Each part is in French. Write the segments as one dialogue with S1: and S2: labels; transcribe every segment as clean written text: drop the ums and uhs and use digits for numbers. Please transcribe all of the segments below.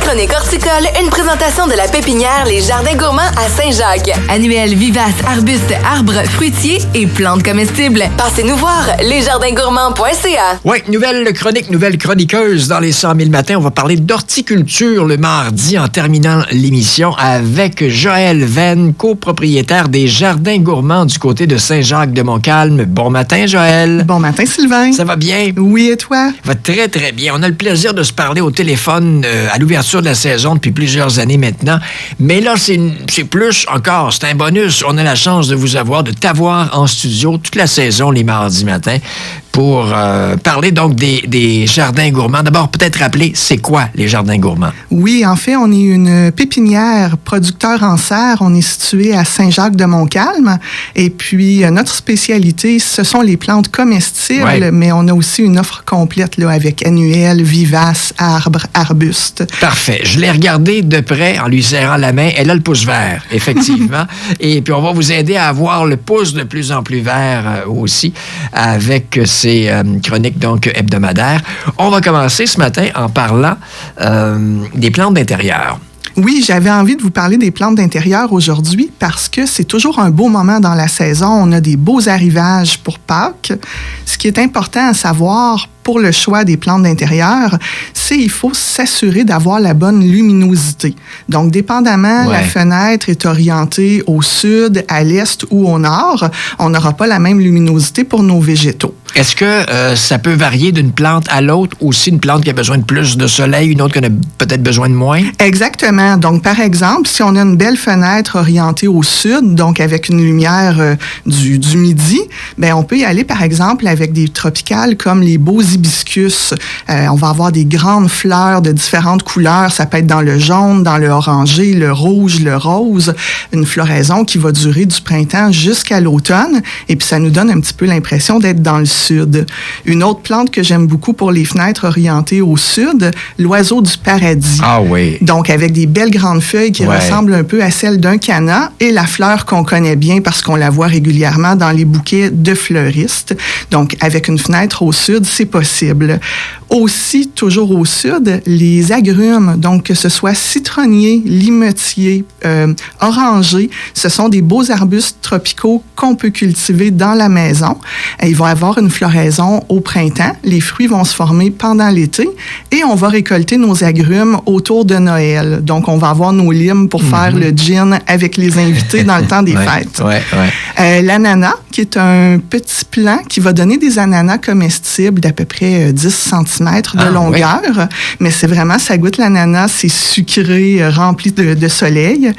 S1: chronique horticole, une présentation de la pépinière Les Jardins Gourmands à Saint-Jacques. Annuels vivaces, arbustes, arbres, fruitiers et plantes comestibles. Passez nous voir, lesjardingourmands.ca.
S2: Oui, nouvelle chronique, nouvelle chroniqueuse dans les 100 000 matins. On va parler d'horticulture le mardi en terminant l'émission avec Joëlle Venn, copropriétaire des Jardins Gourmands du côté de Saint-Jacques-de-Montcalm. Bon matin, Joëlle.
S3: Bon matin, Sylvain. Ça
S2: va bien?
S3: Oui, et toi?
S2: Ça va très, très bien. On a le plaisir de se parler au téléphone à l'ouverture de la saison depuis plusieurs années maintenant. Mais là, c'est plus encore. C'est un bonus. On a la chance de vous avoir, de t'avoir en studio toute la saison, les mardis matins, pour parler donc des Jardins Gourmands. D'abord, peut-être rappeler, c'est quoi les Jardins Gourmands?
S3: Oui, en fait, on est une pépinière producteur en serre. On est situé à Saint-Jacques-de-Montcalm. Et puis, notre spécialité, ce sont les plantes comestibles, mais on a aussi une offre complète là, avec annuels, vivaces, arbres, arbustes.
S2: Parfait. Je l'ai regardé de près en lui serrant la main. Elle a le pouce vert, effectivement. Et puis, on va vous aider à avoir le pouce de plus en plus vert aussi avec ces chroniques donc hebdomadaires. On va commencer ce matin en parlant des plantes d'intérieur.
S3: Oui, j'avais envie de vous parler des plantes d'intérieur aujourd'hui parce que c'est toujours un beau moment dans la saison. On a des beaux arrivages pour Pâques. Ce qui est important à savoir pour le choix des plantes d'intérieur, c'est qu'il faut s'assurer d'avoir la bonne luminosité. Donc, dépendamment, la fenêtre est orientée au sud, à l'est ou au nord, on n'aura pas la même luminosité pour nos végétaux.
S2: Est-ce que ça peut varier d'une plante à l'autre? Aussi, une plante qui a besoin de plus de soleil, une autre qui en a peut-être besoin de moins?
S3: Exactement. Donc, par exemple, si on a une belle fenêtre orientée au sud, donc avec une lumière du midi, ben on peut y aller, par exemple, avec des tropicales comme les beaux hibiscus. On va avoir des grandes fleurs de différentes couleurs. Ça peut être dans le jaune, dans le orangé, le rouge, le rose. Une floraison qui va durer du printemps jusqu'à l'automne. Et puis, ça nous donne un petit peu l'impression d'être dans le sud. Une autre plante que j'aime beaucoup pour les fenêtres orientées au sud, l'oiseau du paradis.
S2: Ah oui.
S3: Donc, avec des belles grandes feuilles qui ressemblent un peu à celles d'un canna et la fleur qu'on connaît bien parce qu'on la voit régulièrement dans les bouquets de fleuristes. Donc, avec une fenêtre au sud, c'est possible. Aussi, toujours au sud, les agrumes, donc que ce soit citronnier, limetier, oranger, ce sont des beaux arbustes tropicaux qu'on peut cultiver dans la maison. Ils vont avoir une floraison au printemps. Les fruits vont se former pendant l'été et on va récolter nos agrumes autour de Noël. Donc, on va avoir nos limes pour faire le gin avec les invités dans le temps des fêtes. L'ananas, qui est un petit plant qui va donner des ananas comestibles d'à peu près 10 cm de longueur. Mais c'est vraiment, ça goûte l'ananas, c'est sucré, rempli de soleil.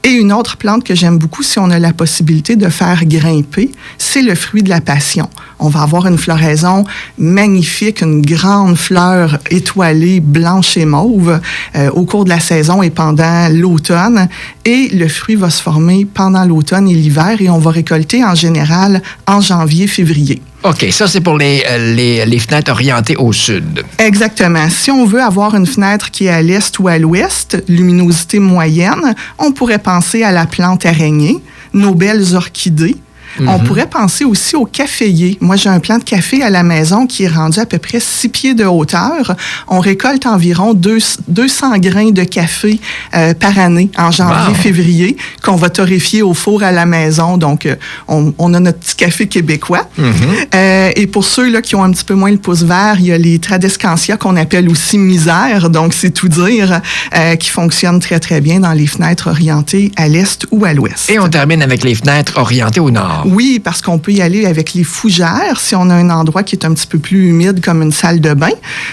S3: Et une autre plante que j'aime beaucoup, si on a la possibilité de faire grimper, c'est le fruit de la passion. On va avoir une floraison magnifique, une grande fleur étoilée, blanche et mauve au cours de la saison et pendant l'automne. Et le fruit va se former pendant l'automne et l'hiver et on va récolter en général en janvier-février.
S2: OK, ça, c'est pour les fenêtres orientées au sud.
S3: Exactement. Si on veut avoir une fenêtre qui est à l'est ou à l'ouest, luminosité moyenne, on pourrait penser à la plante araignée, nos belles orchidées. On pourrait penser aussi au caféier. Moi, j'ai un plant de café à la maison qui est rendu à peu près 6 pieds de hauteur. On récolte environ 200 grains de café par année en janvier-février qu'on va torréfier au four à la maison. Donc, on a notre petit café québécois. Et pour ceux là, qui ont un petit peu moins le pouce vert, il y a les Tradescantia qu'on appelle aussi misère. Donc, c'est tout dire, qui fonctionnent très, très bien dans les fenêtres orientées à l'est ou à l'ouest.
S2: Et on termine avec les fenêtres orientées au nord.
S3: Oui, parce qu'on peut y aller avec les fougères si on a un endroit qui est un petit peu plus humide comme une salle de bain.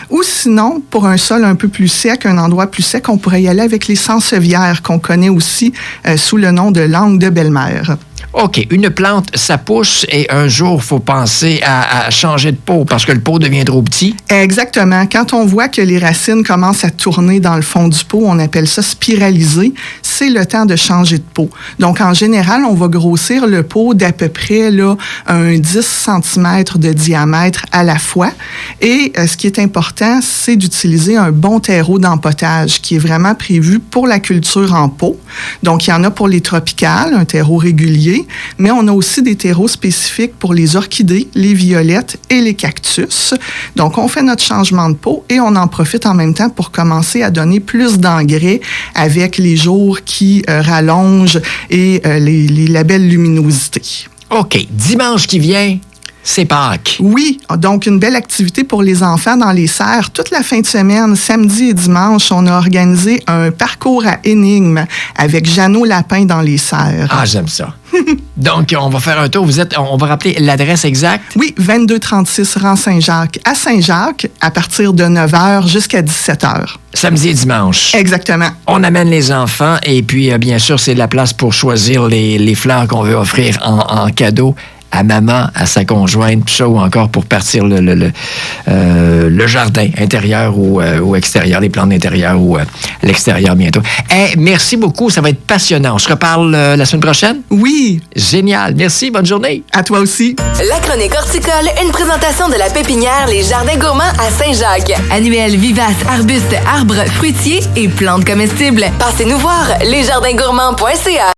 S3: Ou sinon, pour un sol un peu plus sec, un endroit plus sec, on pourrait y aller avec les sansevieres qu'on connaît aussi sous le nom de langue de belle-mère.
S2: OK, une plante, ça pousse et un jour, il faut penser à changer de pot parce que le pot devient trop petit.
S3: Exactement. Quand on voit que les racines commencent à tourner dans le fond du pot, on appelle ça spiraliser, c'est le temps de changer de pot. Donc, en général, on va grossir le pot d'à peu près là, un 10 cm de diamètre à la fois. Et ce qui est important, c'est d'utiliser un bon terreau d'empotage qui est vraiment prévu pour la culture en pot. Donc, il y en a pour les tropicales, un terreau régulier. mais on a aussi des terreaux spécifiques pour les orchidées, les violettes et les cactus. Donc, on fait notre changement de pot et on en profite en même temps pour commencer à donner plus d'engrais avec les jours qui rallongent et la belle luminosité.
S2: OK. Dimanche qui vient, c'est Pâques.
S3: Oui, donc une belle activité pour les enfants dans les serres. Toute la fin de semaine, samedi et dimanche, on a organisé un parcours à énigmes avec Jeannot Lapin dans les serres.
S2: Ah, j'aime ça. Donc, on va faire un tour. On va rappeler l'adresse exacte?
S3: Oui, 2236 rang Saint-Jacques à Saint-Jacques, à partir de 9h jusqu'à 17h.
S2: Samedi et dimanche.
S3: Exactement.
S2: On amène les enfants et puis, bien sûr, c'est de la place pour choisir les fleurs qu'on veut offrir en cadeau à maman, à sa conjointe, tout ça, ou encore pour partir le jardin intérieur ou extérieur, les plantes d'intérieur ou l'extérieur bientôt. Hey, merci beaucoup, ça va être passionnant. On se reparle la semaine prochaine?
S3: Oui.
S2: Génial, merci, bonne journée.
S3: À toi aussi.
S1: La chronique horticole, une présentation de la pépinière Les Jardins Gourmands à Saint-Jacques. Annuels vivaces, arbustes, arbres, fruitiers et plantes comestibles. Passez nous voir, lesjardingourmands.ca.